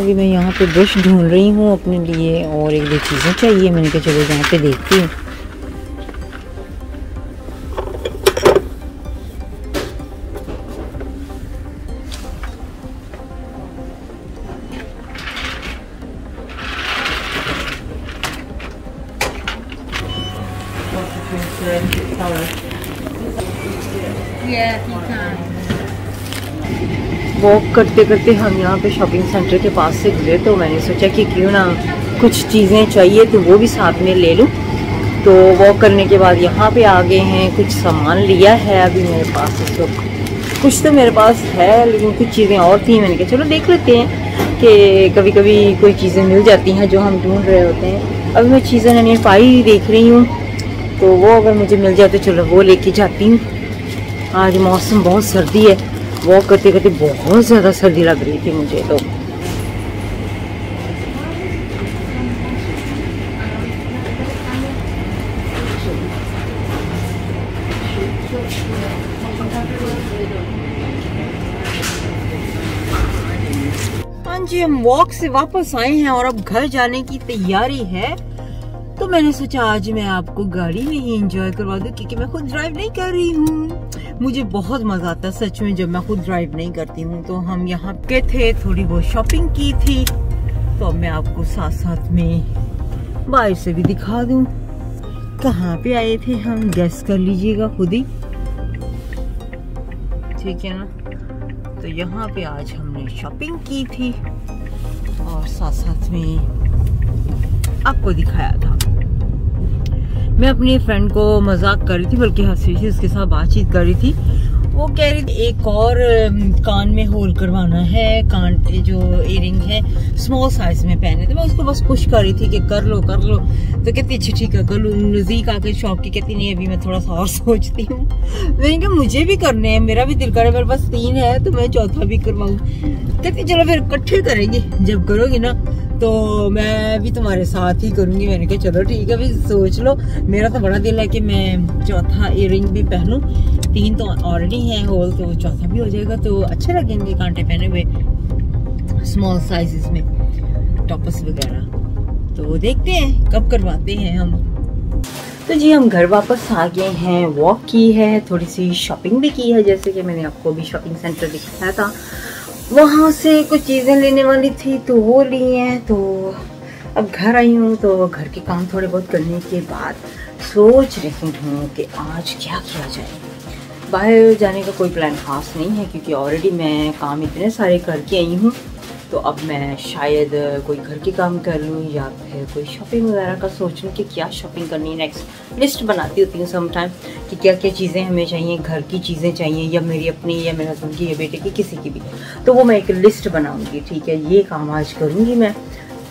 अभी मैं यहाँ पे ब्रश ढूंढ रही हूँ अपने लिए और एक दो चीज़ें चाहिए। मैंने कहा चलो यहाँ पे देखती हूँ। वॉक करते करते हम यहाँ पे शॉपिंग सेंटर के पास से गुजरे तो मैंने सोचा कि क्यों ना कुछ चीज़ें चाहिए तो वो भी साथ में ले लूँ। तो वॉक करने के बाद यहाँ पे आ गए हैं, कुछ सामान लिया है अभी मेरे पास इस वक्त। कुछ तो मेरे पास है लेकिन कुछ चीज़ें और थी। मैंने कहा चलो देख लेते हैं कि कभी कभी कोई चीज़ें मिल जाती हैं जो हम ढूंढ रहे होते हैं। अभी मैं चीज़ें ननी पाई देख रही हूँ तो वो अगर मुझे मिल जाए तो चलो वो लेके जाती हूँ। आज मौसम बहुत सर्दी है, वॉक करते करते बहुत ज़्यादा सर्दी लग रही थी मुझे तो। हाँ जी, हम वॉक से वापस आए हैं और अब घर जाने की तैयारी है। तो मैंने सोचा आज मैं आपको गाड़ी में ही एंजॉय करवा दूं क्योंकि मैं खुद ड्राइव नहीं कर रही हूँ। मुझे बहुत मजा आता है सच में जब मैं खुद ड्राइव नहीं करती हूँ। तो हम यहाँ पे थे, थोड़ी बहुत शॉपिंग की थी, तो अब मैं आपको साथ साथ में बाहर से भी दिखा दूं कहाँ पे आए थे हम। गेस कर लीजिएगा खुद ही, ठीक है ना। तो यहाँ पे आज हमने शॉपिंग की थी और साथ साथ में आपको दिखाया था। मैं अपनी फ्रेंड को मजाक कर रही थी, बल्कि हंसी से उसके साथ बातचीत कर रही थी। वो कह रही थी एक और कान में होल करवाना है, कान पे जो इयरिंग है स्मॉल साइज में पहने थे। मैं उसको बस पुश कर रही थी कि कर लो कर लो। तो कहती अच्छा ठीक है कर लूँ। नजदीक आके शॉप की कहती नहीं अभी मैं थोड़ा सा और सोचती हूँ। मैंने कहा मुझे भी करने हैं, मेरा भी दिल कर रहा है, मेरे पास 3 है तो मैं चौथा भी करवाऊँ। कहती चलो फिर इकट्ठे करेंगे, जब करोगी ना तो मैं भी तुम्हारे साथ ही करूंगी। मैंने कहा चलो ठीक है, अभी सोच लो। मेरा तो बड़ा दिल है कि मैं चौथा इयरिंग भी पहनूं। 3 तो ऑलरेडी है होल, तो चौथा भी हो जाएगा तो अच्छे लगेंगे कांटे पहने हुए स्मॉल साइजेस में टॉपर्स वगैरह। तो देखते हैं कब करवाते हैं हम। तो जी हम घर वापस आ गए हैं, वॉक की है, थोड़ी सी शॉपिंग भी की है, जैसे कि मैंने आपको भी शॉपिंग सेंटर दिखाया था। वहाँ से कुछ चीज़ें लेने वाली थी तो वो ली हैं। तो अब घर आई हूँ तो घर के काम थोड़े बहुत करने के बाद सोच रही हूँ कि आज क्या किया जाए। बाहर जाने का कोई प्लान खास नहीं है क्योंकि ऑलरेडी मैं काम इतने सारे करके आई हूँ। तो अब मैं शायद कोई घर के काम कर लूँ या फिर कोई शॉपिंग वगैरह का सोच लूँ कि क्या शॉपिंग करनी है। नेक्स्ट लिस्ट बनाती होती हूँ सम टाइम कि क्या क्या चीज़ें हमें चाहिए, घर की चीज़ें चाहिए या मेरी अपनी या मेरे हस्बैंड की या बेटे की, किसी की भी। तो वो मैं एक लिस्ट बनाऊँगी, ठीक है, ये काम आज करूँगी मैं।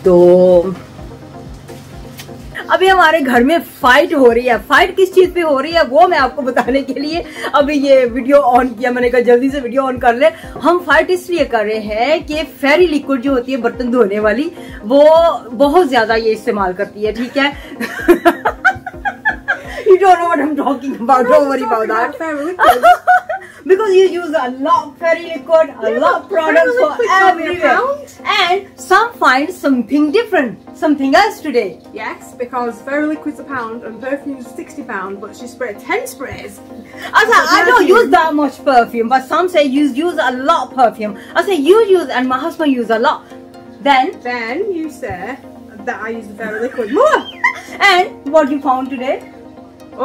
तो अभी हमारे घर में फाइट हो रही है। फाइट किस चीज पे हो रही है वो मैं आपको बताने के लिए अभी ये वीडियो ऑन किया। मैंने कहा जल्दी से वीडियो ऑन कर ले। हम फाइट इसलिए कर रहे हैं कि फेरी लिक्विड जो होती है बर्तन धोने वाली, वो बहुत ज्यादा ये इस्तेमाल करती है, ठीक है। You don't know what I'm talking about. Don't worry about that. Because you use a lot of fairy liquid, a lot of products for everywhere. And some find something different, something else today. Yes, because fairy liquid's £1 and perfume's £60, but she sprayed 10 sprays. I don't use that much perfume, but some say you use a lot of perfume. I say you use and my husband use a lot. Then you say that I use the fairy liquid more. And what you found today?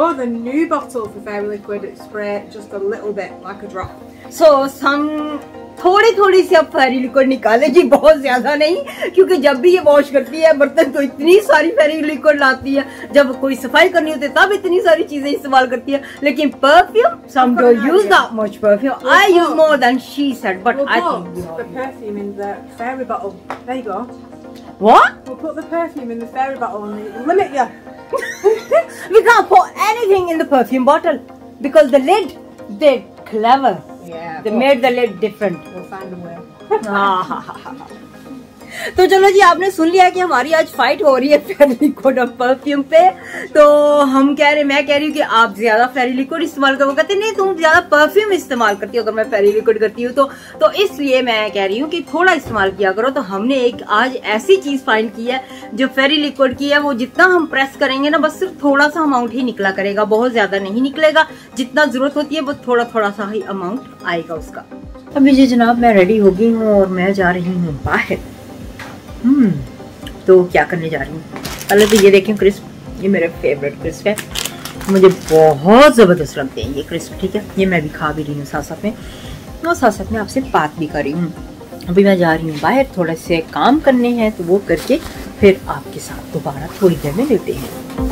Oh, the new bottle for fairy liquid, it's spray just a little bit, like a drop. So some थोड़ी सी अब फेरी liquid निकालेगी, बहुत ज्यादा नहीं, क्योंकि जब भी ये वॉश करती है बर्तन तो इतनी सारी फेरी लिक्विड लाती है। जब कोई सफाई करनी होती है तब इतनी सारी चीजें इस्तेमाल करती है। लेकिन perfume, some don't use that much perfume. I use more than she said, but I think the perfume in the fairy bottle. There you go. What? We'll put the perfume in the fairy bottle and limit you. We can't put anything in the perfume bottle because the lid, they're clever. Yeah. They made the lid different. We'll find a way. तो चलो जी, आपने सुन लिया कि हमारी आज fight हो रही है फेरी लिक्विड और परफ्यूम पे। तो मैं कह रही हूँ कि आप ज्यादा फेरी लिक्विड इस्तेमाल करो, कहते नहीं तुम ज्यादा परफ्यूम इस्तेमाल करती हो अगर मैं फेरी लिक्विड करती हूँ तो इसलिए मैं कह रही हूँ कि थोड़ा इस्तेमाल किया करो। तो हमने एक आज ऐसी चीज फाइंड की है जो फेरी लिक्विड की है, वो जितना हम प्रेस करेंगे ना बस सिर्फ थोड़ा सा अमाउंट ही निकला करेगा, बहुत ज्यादा नहीं निकलेगा, जितना जरूरत होती है वो थोड़ा थोड़ा सा ही अमाउंट आएगा उसका। अभी जी जनाब मैं रेडी हो गई हूँ और मैं जा रही हूँ बाहर। तो क्या करने जा रही हूँ, पहले तो ये देखें क्रिस्प, ये मेरे फेवरेट क्रिस्प है, मुझे बहुत जबरदस्त लगते हैं ये क्रिस्प, ठीक है। ये मैं भी खा भी रही हूँ साथ साथ में, और साथ साथ में आपसे बात भी कर रही हूँ। अभी मैं जा रही हूँ बाहर, थोड़े से काम करने हैं तो वो करके फिर आपके साथ दोबारा थोड़ी देर में मिलते हैं।